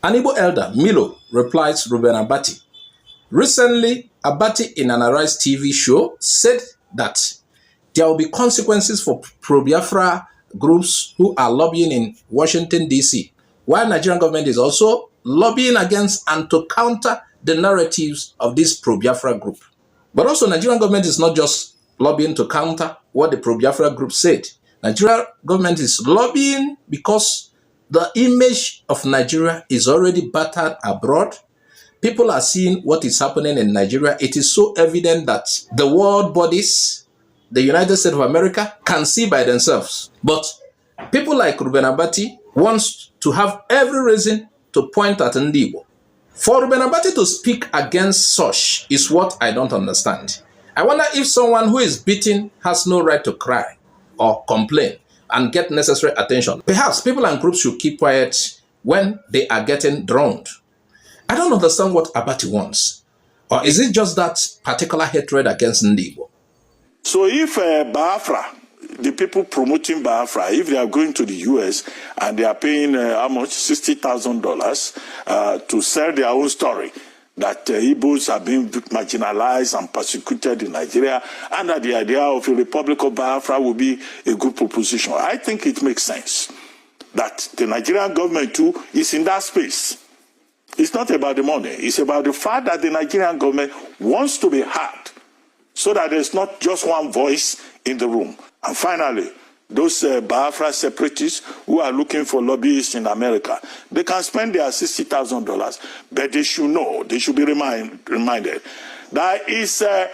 An Igbo elder, Milo, replies Reuben Abati. Recently, Abati in an Arise TV show said that there will be consequences for pro-Biafra groups who are lobbying in Washington, D.C., while Nigerian government is also lobbying against and to counter the narratives of this pro-Biafra group. But also, Nigerian government is not just lobbying to counter what the pro-Biafra group said. Nigerian government is lobbying because the image of Nigeria is already battered abroad. People are seeing what is happening in Nigeria. It is so evident that the world bodies, the United States of America, can see by themselves. But people like Ruben Abati wants to have every reason to point at Ndibo. For Ruben Abati to speak against such is what I don't understand. I wonder if someone who is beaten has no right to cry or complain and get necessary attention. Perhaps people and groups should keep quiet when they are getting drowned. I don't understand what Abati wants. Or is it just that particular hatred against Ndibo? So if Biafra, the people promoting Biafra, if they are going to the US and they are paying how much? $60,000 to sell their own story, that Igbos are being marginalized and persecuted in Nigeria, and that the idea of a Republic of Biafra will be a good proposition. I think it makes sense that the Nigerian government too is in that space. It's not about the money. It's about the fact that the Nigerian government wants to be heard so that there's not just one voice in the room. And finally, those Biafra separatists who are looking for lobbyists in America, they can spend their $60,000, but they should know, they should be reminded that it's an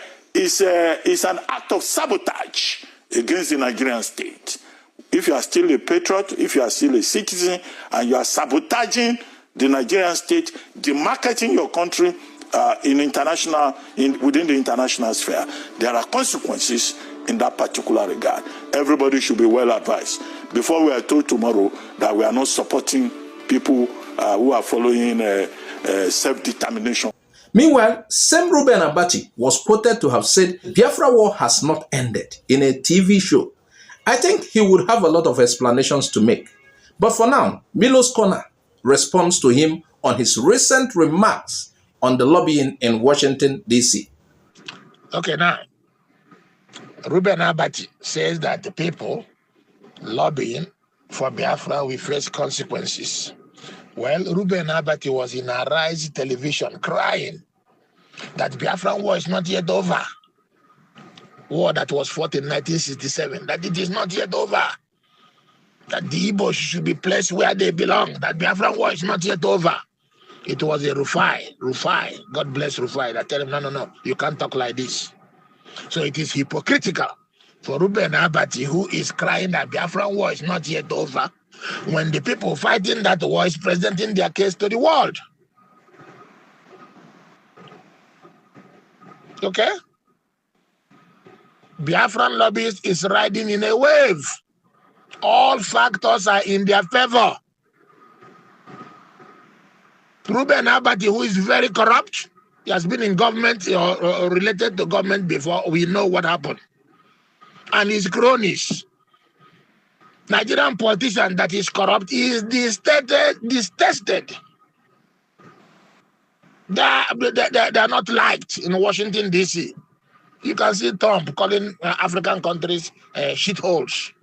act of sabotage against the Nigerian state. If you are still a patriot, if you are still a citizen, and you are sabotaging the Nigerian state, demarketing your country within the international sphere, there are consequences in that particular regard. Everybody should be well advised before we are told tomorrow that we are not supporting people who are following self-determination. Meanwhile, same Ruben Abati was quoted to have said Biafra War has not ended in a TV show. I think he would have a lot of explanations to make. But for now, Milo's Corner responds to him on his recent remarks on the lobbying in Washington, D.C. Okay, now, Ruben Abati says that the people lobbying for Biafra will face consequences. Well, Reuben Abati was in Arise television crying that Biafra War is not yet over. War that was fought in 1967, that it is not yet over. That the Igbos should be placed where they belong. That Biafra War is not yet over. It was a Rufai, God bless Rufai, that tell him, no, you can't talk like this. So it is hypocritical for Reuben Abati, who is crying that Biafra War is not yet over, when the people fighting that war is presenting their case to the world. Okay? Biafran lobbyists is riding in a wave. All factors are in their favor. Reuben Abati, who is very corrupt, he has been in government or related to government before. We know what happened. And his cronies. Nigerian politician that is corrupt is detested. They are not liked in Washington, D.C. You can see Trump calling African countries shitholes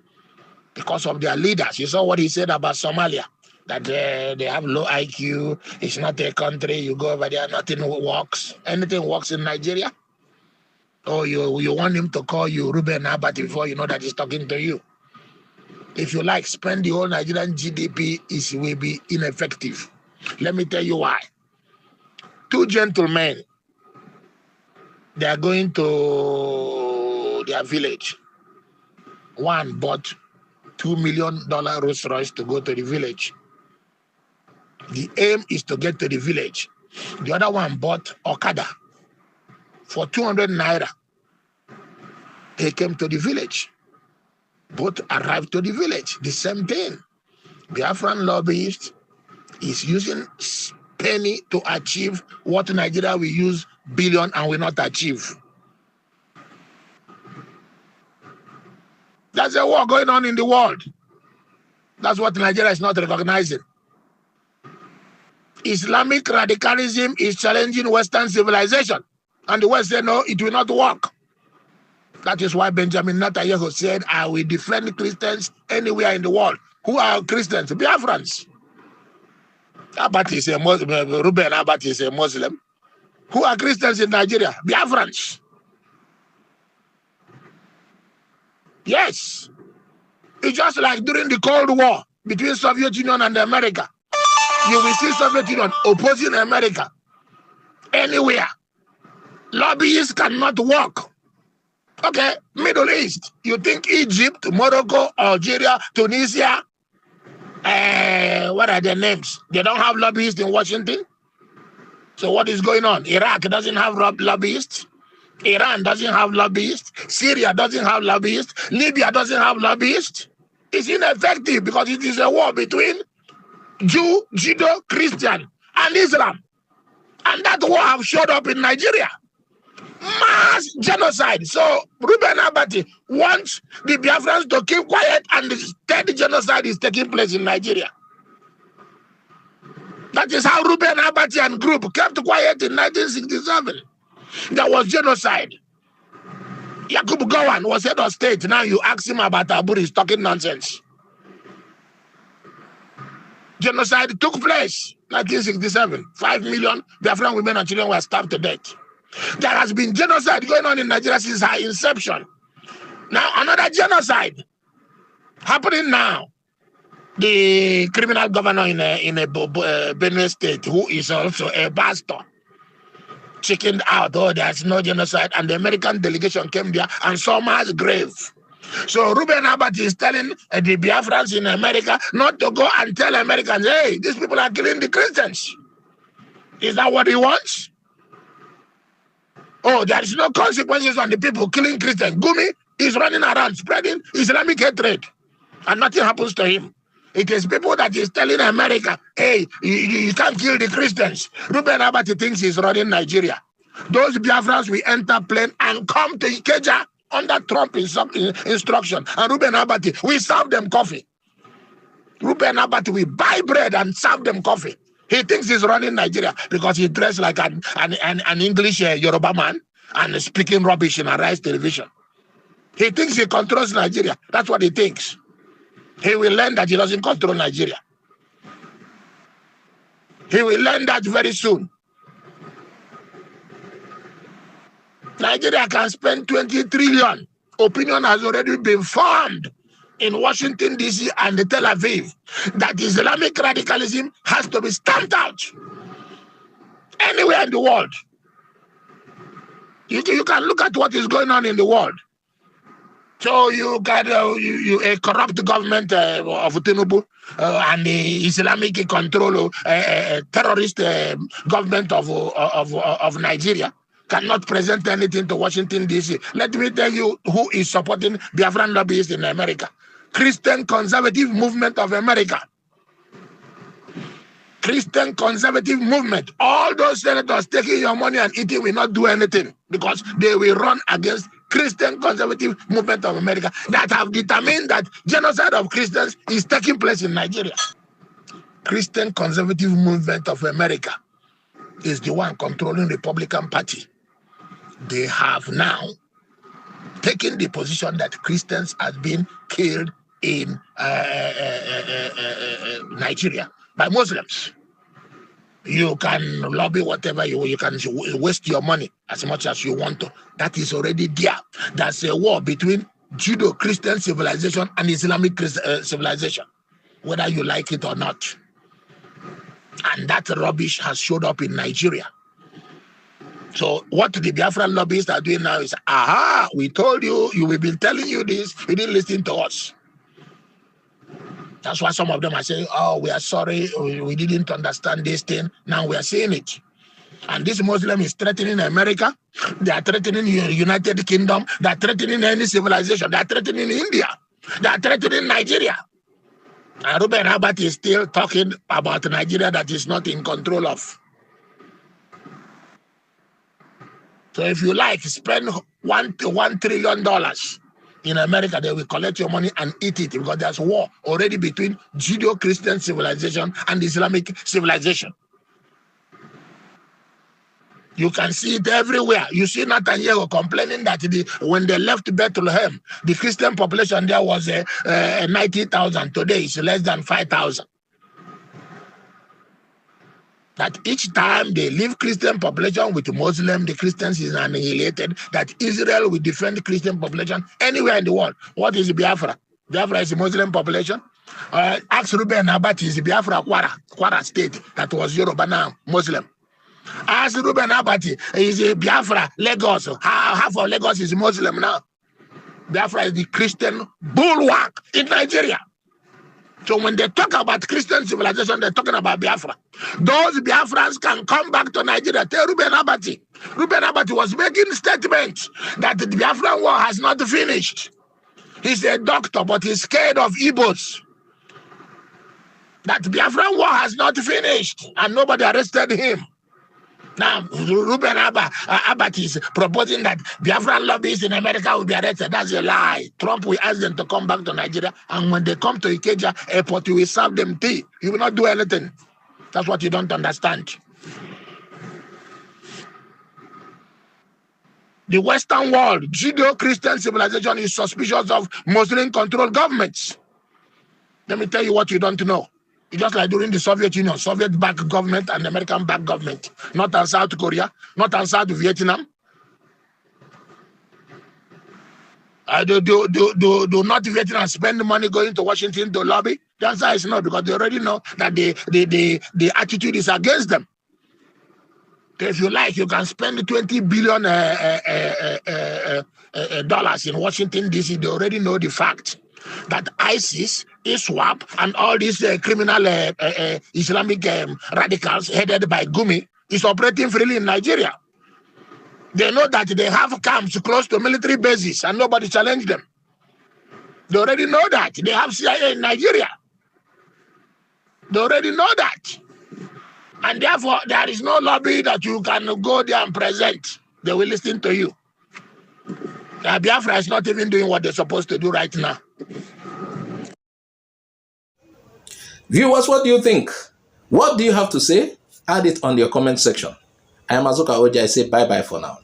because of their leaders. You saw what he said about Somalia, that they have low IQ. It's not a country. You go over there, nothing works. Anything works in Nigeria? Oh, you want him to call you Reuben Abati before you know that he's talking to you. If you like, spend the whole Nigerian GDP, it will be ineffective. Let me tell you why. Two gentlemen, they are going to their village. One bought $2 million Rolls Royce to go to the village. The aim is to get to the village. The other one bought Okada for 200 naira. They came to the village. Both arrived to the village. The same thing. Biafran lobbyist is using penny to achieve what Nigeria will use billion and will not achieve. There's a war going on in the world. That's what Nigeria is not recognizing. Islamic radicalism is challenging Western civilization. And the West said, no, it will not work. That is why Benjamin Netanyahu said, I will defend Christians anywhere in the world. Who are Christians? Biafrans. Abati is a Muslim. Reuben Abati is a Muslim. Who are Christians in Nigeria? Biafrans. Yes. It's just like during the Cold War between Soviet Union and America. You will see Soviet Union opposing America anywhere. Lobbyists cannot work. Okay, Middle East. You think Egypt, Morocco, Algeria, Tunisia, what are their names? They don't have lobbyists in Washington? So what is going on? Iraq doesn't have lobbyists. Iran doesn't have lobbyists. Syria doesn't have lobbyists. Libya doesn't have lobbyists. It's ineffective because it is a war between Jew, Judo, Christian, and Islam. And that war have showed up in Nigeria. Mass genocide. So Ruben Abati wants the Biafrans to keep quiet, and the third genocide is taking place in Nigeria. That is how Ruben Abati and group kept quiet in 1967. There was genocide. Yakub Gowon was head of state. Now you ask him about Aburi, he's talking nonsense. Genocide took place 1967. 5 million Biafran women and children were starved to death. There has been genocide going on in Nigeria since her inception. Now another genocide happening now. The criminal governor in a Benue state, who is also a pastor, chickened out. Oh, there's no genocide, and the American delegation came there and saw mass grave. So Ruben Abati is telling the Biafrans in America not to go and tell Americans, hey, these people are killing the Christians. Is that what he wants? Oh, there is no consequences on the people killing Christians. Gumi is running around spreading Islamic hatred, and nothing happens to him. It is people that is telling America, hey, you can't kill the Christians. Ruben Abati thinks he's running Nigeria. Those Biafrans will enter plane and come to Ikeja under Trump instruction. And Ruben Abati will serve them coffee. Ruben Abati will buy bread and serve them coffee. He thinks he's running Nigeria because he dressed like an English Yoruba man and speaking rubbish in a Arise television. He thinks he controls Nigeria. That's what he thinks. He will learn that he doesn't control Nigeria. He will learn that very soon. Nigeria can spend 20 trillion. Opinion has already been formed in Washington, D.C. and Tel Aviv that Islamic radicalism has to be stamped out anywhere in the world. You can look at what is going on in the world. So you got a corrupt government of Tinubu and the Islamic control terrorist government of Nigeria cannot present anything to Washington, D.C. Let me tell you who is supporting Biafran lobbyists in America. Christian Conservative Movement of America. Christian Conservative Movement. All those senators taking your money and eating will not do anything because they will run against Christian Conservative Movement of America that have determined that genocide of Christians is taking place in Nigeria. Christian Conservative Movement of America is the one controlling the Republican Party. They have now taken the position that Christians have been killed in Nigeria by Muslims. You can lobby whatever you can waste your money as much as you want to. That is already there. That's a war between Judo-Christian civilization and Islamic civilization, whether you like it or not. And that rubbish has showed up in Nigeria. So what the Biafran lobbyists are doing now is, aha, we told you, we've been telling you this, you didn't listen to us. That's why some of them are saying, oh, we are sorry, we didn't understand this thing. Now we are seeing it. And this Muslim is threatening America. They are threatening the United Kingdom. They are threatening any civilization. They are threatening India. They are threatening Nigeria. And Ruben Abati is still talking about Nigeria that is not in control of. So if you like, spend $1 trillion in America, they will collect your money and eat it because there's war already between Judeo-Christian civilization and Islamic civilization. You can see it everywhere. You see Netanyahu complaining that when they left Bethlehem, the Christian population there was 90,000. Today it's less than 5,000. That each time they leave Christian population with Muslim, the Christians is annihilated. That Israel will defend Christian population anywhere in the world. What is Biafra? Biafra is a Muslim population. Ask Reuben Abati is Biafra Kwara state that was Yoruba now Muslim. As Reuben Abati is a Biafra, Lagos. Half of Lagos is Muslim now. Biafra is the Christian bulwark in Nigeria. So when they talk about Christian civilization, they're talking about Biafra. Those Biafrans can come back to Nigeria. Tell Reuben Abati. Reuben Abati was making statements that the Biafra war has not finished. He's a doctor, but he's scared of Igbos. That Biafra war has not finished, and nobody arrested him. Now, Ruben Abati is proposing that Biafran lobbyists in America will be arrested. That's a lie. Trump will ask them to come back to Nigeria, and when they come to Ikeja airport, he will serve them tea. He will not do anything. That's what you don't understand. The Western world, Judeo-Christian civilization is suspicious of Muslim-controlled governments. Let me tell you what you don't know. It's just like during the Soviet Union, Soviet-backed government and American-backed government. North and South Korea, North and South Vietnam. Do North Vietnam spend money going to Washington to lobby? The answer is no, because they already know that the attitude is against them. So if you like, you can spend $20 billion dollars in Washington, D.C. They already know the fact that ISIS, ISWAP, and all these criminal Islamic radicals headed by Gumi is operating freely in Nigeria. They know that they have camps close to military bases and nobody challenged them. They already know that. They have CIA in Nigeria. They already know that. And therefore, there is no lobby that you can go there and present. They will listen to you. Biafra is not even doing what they're supposed to do right now. Viewers, what do you think? What do you have to say? Add it on your comment section. I am Azuka Oji. I say bye-bye for now.